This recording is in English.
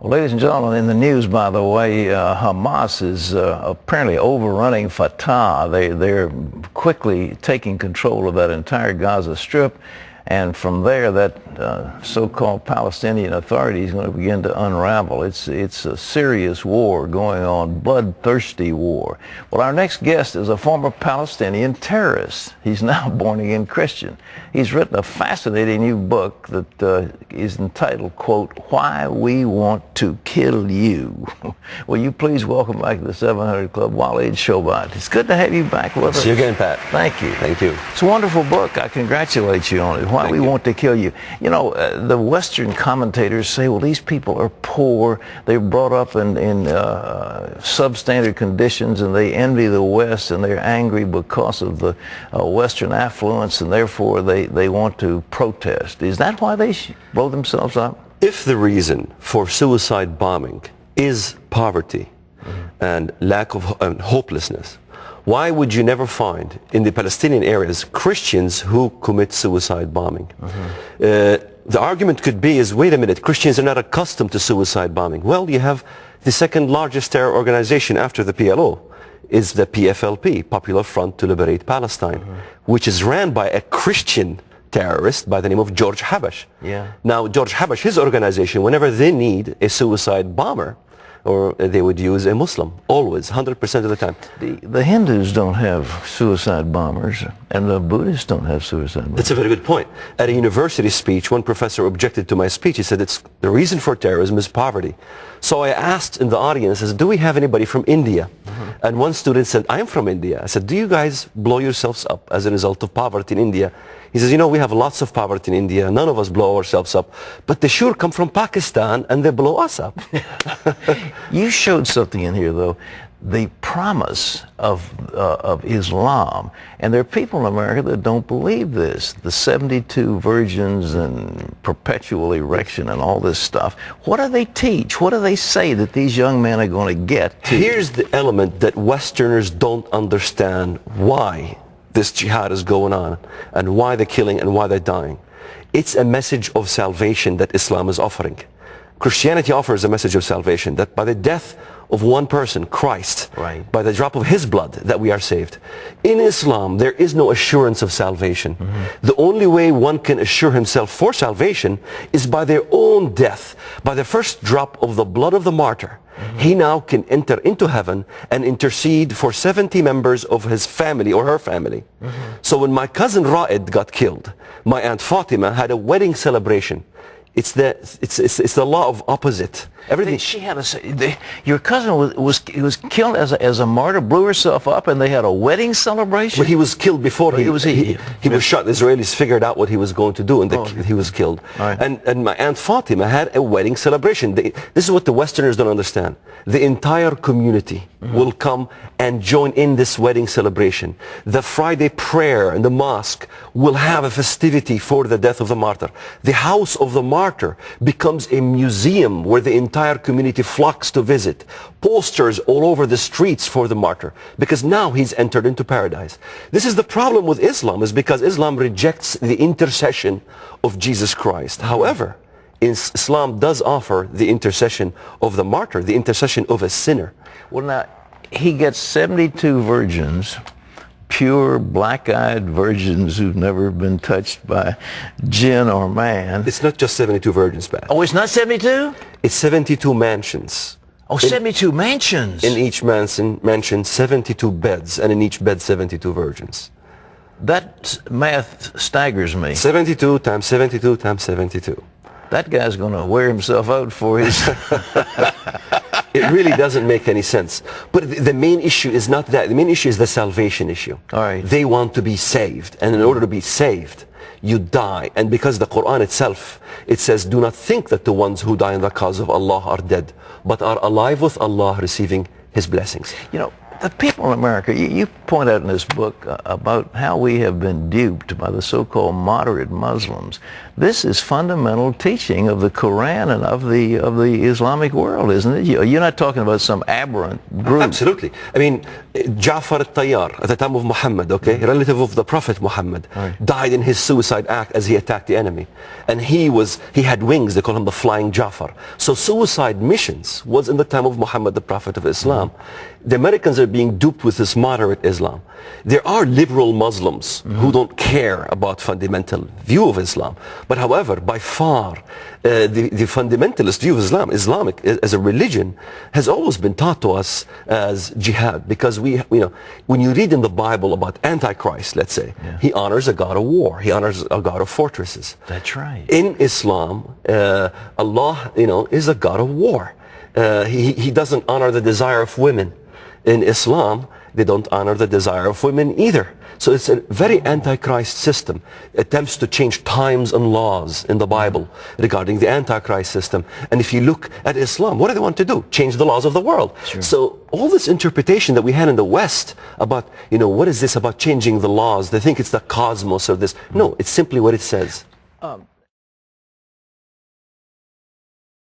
Well, ladies and gentlemen, in the news, by the way, Hamas is apparently overrunning Fatah. They're quickly taking control of that entire Gaza Strip. And from there, that so-called Palestinian Authority is going to begin to unravel. It's a serious war going on, bloodthirsty war. Well, our next guest is a former Palestinian terrorist. He's now born-again Christian. He's written a fascinating new book that is entitled, quote, Why We Want to Kill You. Will you please welcome back to the 700 Club, Walid Shoebat. It's good to have you back with us. See you again, Pat. Thank you. Thank you. It's a wonderful book. I congratulate you on it. Why We Want to Kill You. You know, the Western commentators say, well, these people are poor. They're brought up in substandard conditions, and they envy the West, and they're angry because of the Western affluence, and therefore they want to protest. Is that why they blow themselves up? If the reason for suicide bombing is poverty and lack of hopelessness, why would you never find in the Palestinian areas Christians who commit suicide bombing? The argument could be is, wait a minute, Christians are not accustomed to suicide bombing. Well, you have the second largest terror organization after the PLO is the PFLP, Popular Front to Liberate Palestine, which is ran by a Christian terrorist by the name of George Habash. Yeah. Now, George Habash, his organization, whenever they need a suicide bomber, or they would use a Muslim, always, 100% of the time. The Hindus don't have suicide bombers, and the Buddhists don't have suicide bombers. That's a very good point. At a university speech, one professor objected to my speech. He said, the reason for terrorism is poverty. So I asked in the audience, I said, do we have anybody from India? And one student said, I'm from India. I said, do you guys blow yourselves up as a result of poverty in India? He says, you know, we have lots of poverty in India. None of us blow ourselves up. But they sure come from Pakistan, and they blow us up. You showed something in here, though, the promise of Islam. And there are people in America that don't believe this. The 72 virgins and perpetual erection and all this stuff. What do they teach? What do they say that these young men are going to get to? Here's the element that Westerners don't understand why this jihad is going on and why they're killing and why they're dying. It's a message of salvation that Islam is offering. Christianity offers a message of salvation, that by the death of one person, Christ, by the drop of his blood, that we are saved. In Islam, there is no assurance of salvation. The only way one can assure himself for salvation is by their own death, by the first drop of the blood of the martyr. He now can enter into heaven and intercede for 70 members of his family or her family. So when my cousin Ra'id got killed, my Aunt Fatima had a wedding celebration. It's the law of opposite. Everything. She had your cousin was killed as a martyr, blew herself up, and they had a wedding celebration. Well, he was killed before he was shot. The Israelis figured out what he was going to do, and he was killed. And my Aunt Fatima had a wedding celebration. This is what the Westerners don't understand. The entire community will come and join in this wedding celebration. The Friday prayer in the mosque will have a festivity for the death of the martyr. The house of the martyr becomes a museum where the entire community flocks to visit. Posters all over the streets for the martyr, because now he's entered into paradise. This is the problem with Islam, is because Islam rejects the intercession of Jesus Christ. However, Islam does offer the intercession of the martyr, the intercession of a sinner. Well, now, he gets 72 virgins, pure black-eyed virgins who've never been touched by jinn or man. It's not just 72 virgins, Pat. Oh, it's not 72? It's 72 mansions. Oh, 72 mansions. In each mansion, 72 beds, and in each bed, 72 virgins. That math staggers me. 72 times 72 times 72. That guy's going to wear himself out for his... It really doesn't make any sense. But the main issue is not that. The main issue is the salvation issue. All right. They want to be saved. And in order to be saved, you die. And because the Quran itself, it says, do not think that the ones who die in the cause of Allah are dead, but are alive with Allah, receiving His blessings. You know, The people in America, you point out in this book about how we have been duped by the so-called moderate Muslims. This is fundamental teaching of the Quran and of the Islamic world, isn't it? You're not talking about some aberrant group. Absolutely. I mean, Ja'far al-Tayyar, at the time of Muhammad, okay, relative of the Prophet Muhammad, died in his suicide act as he attacked the enemy. And he had wings, they call him the Flying Ja'far. So suicide missions was in the time of Muhammad, the Prophet of Islam. The Americans are being duped with this moderate Islam. There are liberal Muslims who don't care about fundamental view of Islam. But however, by far, the fundamentalist view of Islam, Islamic as a religion, has always been taught to us as jihad. Because when you read in the Bible about Antichrist, let's say, he honors a god of war. He honors a god of fortresses. That's right. In Islam, Allah, is a god of war. He doesn't honor the desire of women. In Islam, they don't honor the desire of women either. So it's a very antichrist system. Attempts to change times and laws in the Bible regarding the antichrist system. And if you look at Islam, what do they want to do? Change the laws of the world. Sure. So all this interpretation that we had in the West about, what is this about changing the laws? They think it's the cosmos or this. No, it's simply what it says.